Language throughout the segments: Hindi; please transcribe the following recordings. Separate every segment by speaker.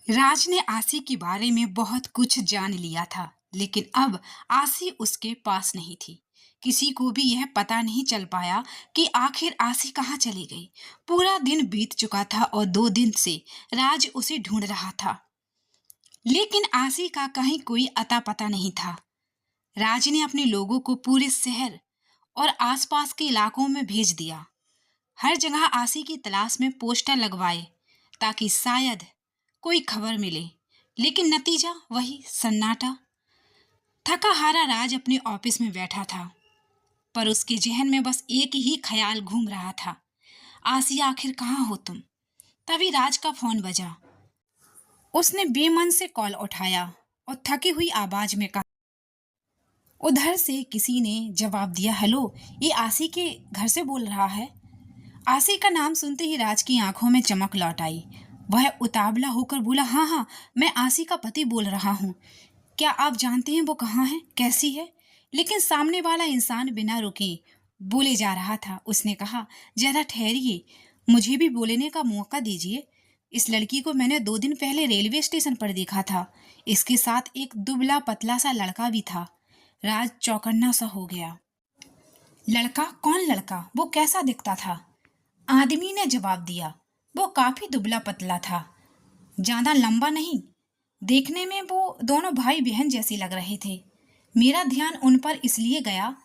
Speaker 1: राज ने आसी के बारे में बहुत कुछ जान लिया था, लेकिन अब आसी उसके पास नहीं थी। किसी को भी यह पता नहीं चल पाया कि आखिर आसी कहाँ चली गई। पूरा दिन बीत चुका था और 2 दिन से राज उसे ढूंढ रहा था, लेकिन आसी का कहीं कोई अता पता नहीं था। राज ने अपने लोगों को पूरे शहर और आसपास के इलाकों में भेज दिया। हर जगह आसी की तलाश में पोस्टर लगवाए ताकि शायद कोई खबर मिले, लेकिन नतीजा वही सन्नाटा। थका हारा राज अपने ऑफिस में बैठा था, पर उसके जहन में बस एक ही ख्याल घूम रहा था। आसिया, आखिर कहाँ हो तुम? तभी राज का फोन बजा। उसने बेमन से कॉल उठाया और थकी हुई आवाज में कहा। उधर से किसी ने जवाब दिया, हेलो, ये आसी के घर से बोल रहा है। आसी का नाम सुनते ही राज की आंखों में चमक लौट आई। वह उतावला होकर बोला, हाँ हाँ, मैं आसी का पति बोल रहा हूँ। क्या आप जानते हैं वो कहाँ है, कैसी है? लेकिन सामने वाला इंसान बिना रुके बोले जा रहा था। उसने कहा, जरा ठहरिए, मुझे भी बोलने का मौका दीजिए। इस लड़की को मैंने 2 दिन पहले रेलवे स्टेशन पर देखा था। इसके साथ एक दुबला पतला सा लड़का भी था। राज चौकन्ना सा हो गया। लड़का? कौन लड़का? वो कैसा दिखता था? आदमी ने जवाब दिया, वो काफी दुबला पतला था, ज्यादा लंबा नहीं। देखने में वो दोनों भाई बहन जैसे लग रहे थे। मेरा ध्यान उन पर इसलिए गया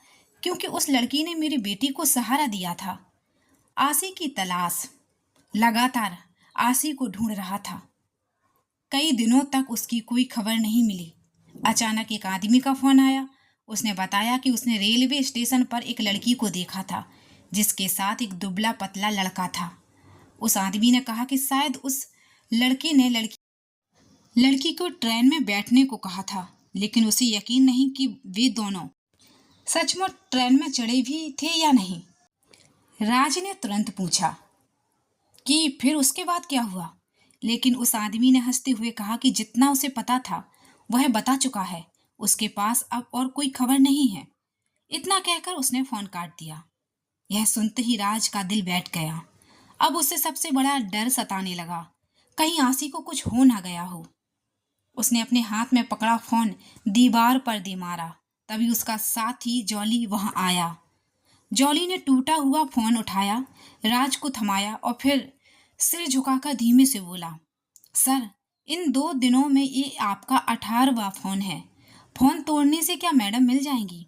Speaker 1: क्योंकि उस लड़की ने मेरी बेटी को सहारा दिया था। आसी की तलाश लगातार आसी को ढूंढ रहा था। कई दिनों तक उसकी कोई खबर नहीं मिली। अचानक एक आदमी का फोन आया। उसने बताया कि उसने रेलवे स्टेशन पर एक लड़की को देखा था, जिसके साथ एक दुबला पतला लड़का था। उस आदमी ने कहा कि शायद उस लड़के ने लड़की को ट्रेन में बैठने को कहा था, लेकिन उसे यकीन नहीं कि वे दोनों सचमुच ट्रेन में चढ़े भी थे या नहीं। राज ने तुरंत पूछा कि फिर उसके बाद क्या हुआ, लेकिन उस आदमी ने हंसते हुए कहा कि जितना उसे पता था वह बता चुका है। उसके पास अब और कोई खबर नहीं है। इतना कहकर उसने फोन काट दिया। यह सुनते ही राज का दिल बैठ गया। अब उसे सबसे बड़ा डर सताने लगा, कहीं आसी को कुछ हो ना गया हो। उसने अपने हाथ में पकड़ा फोन दीवार पर दे मारा। तभी उसका साथी जॉली वहां आया। जॉली ने टूटा हुआ फोन उठाया, राज को थमाया और फिर सिर झुकाकर धीमे से बोला, सर, इन 2 दिनों में ये आपका 18वां फोन है। फोन तोड़ने से क्या मैडम मिल जाएंगी?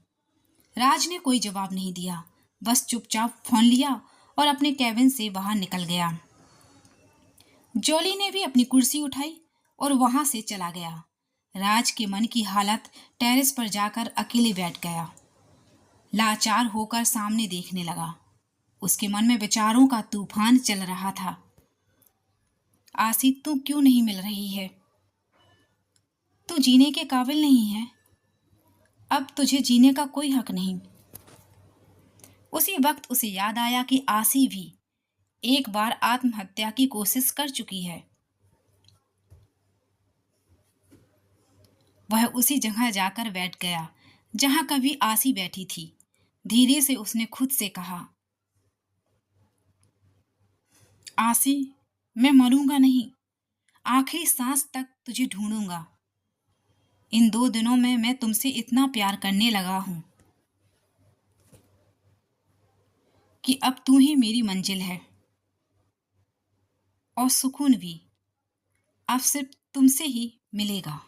Speaker 1: राज ने कोई जवाब नहीं दिया, बस चुपचाप फोन लिया और अपने कैबिन से बाहर निकल गया। जॉली ने भी अपनी कुर्सी उठाई और वहां से चला गया। राज के मन की हालत टेरेस पर जाकर अकेले बैठ गया। लाचार होकर सामने देखने लगा। उसके मन में विचारों का तूफान चल रहा था। आसी, तू क्यों नहीं मिल रही है? तू जीने के काबिल नहीं है। अब तुझे जीने का कोई हक नहीं। उसी वक्त उसे याद आया कि आसी भी एक बार आत्महत्या की कोशिश कर चुकी है। वह उसी जगह जाकर बैठ गया जहां कभी आसी बैठी थी। धीरे से उसने खुद से कहा, आसी, मैं मरूंगा नहीं, आखिरी सांस तक तुझे ढूंढूंगा। इन 2 दिनों में मैं तुमसे इतना प्यार करने लगा हूं कि अब तू ही मेरी मंजिल है, और सुकून भी अब सिर्फ तुमसे ही मिलेगा।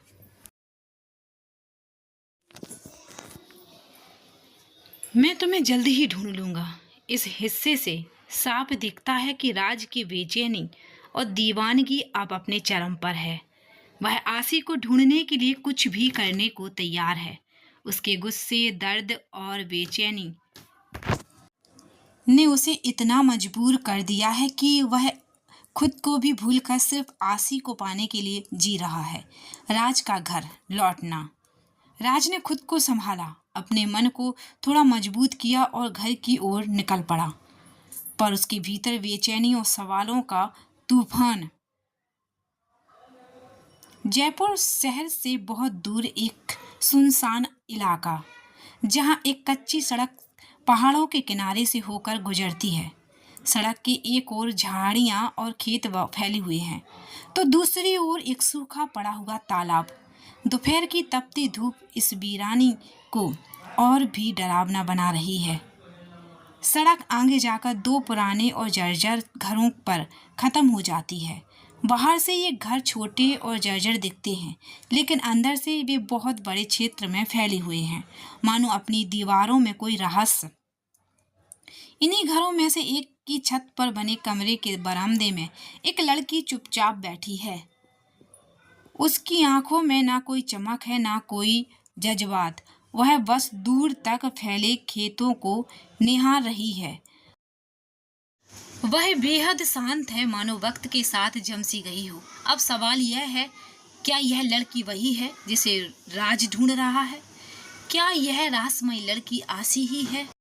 Speaker 1: मैं तुम्हें जल्दी ही ढूंढ लूंगा। इस हिस्से से साफ दिखता है कि राज की बेचैनी और दीवानगी अब अपने चरम पर है। वह आसी को ढूंढने के लिए कुछ भी करने को तैयार है। उसके गुस्से, दर्द और बेचैनी ने उसे इतना मजबूर कर दिया है कि वह खुद को भी भूलकर सिर्फ आसी को पाने के लिए जी रहा है। राज का घर लौटना। राज ने खुद को संभाला, अपने मन को थोड़ा मजबूत किया और घर की ओर निकल पड़ा। पर उसके भीतर बेचैनी और सवालों का तूफान। जयपुर शहर से बहुत दूर एक सुनसान इलाका, जहां एक कच्ची सड़क पहाड़ों के किनारे से होकर गुजरती है। सड़क के एक ओर झाड़ियां और खेत फैले हुए हैं। तो दूसरी ओर एक सूखा पड़ा हुआ तालाब। दोपहर की तपती धूप इस वीरानी को और भी डरावना बना रही है। सड़क आगे जाकर दो पुराने और जर्जर घरों पर खत्म हो जाती है। बाहर से ये घर छोटे और जर्जर दिखते हैं, लेकिन अंदर से वे बहुत बड़े क्षेत्र में फैले हुए हैं, मानो अपनी दीवारों में कोई रहस्य। इन्हीं घरों में से एक की छत पर बने कमरे के बरामदे में एक लड़की चुपचाप बैठी है। उसकी आंखों में ना कोई चमक है, ना कोई जज्बात। वह बस दूर तक फैले खेतों को निहार रही है। वह बेहद शांत है, मानो वक्त के साथ जम सी गई हो। अब सवाल यह है, क्या यह लड़की वही है जिसे राज ढूंढ रहा है? क्या यह रहस्यमयी लड़की आसी ही है?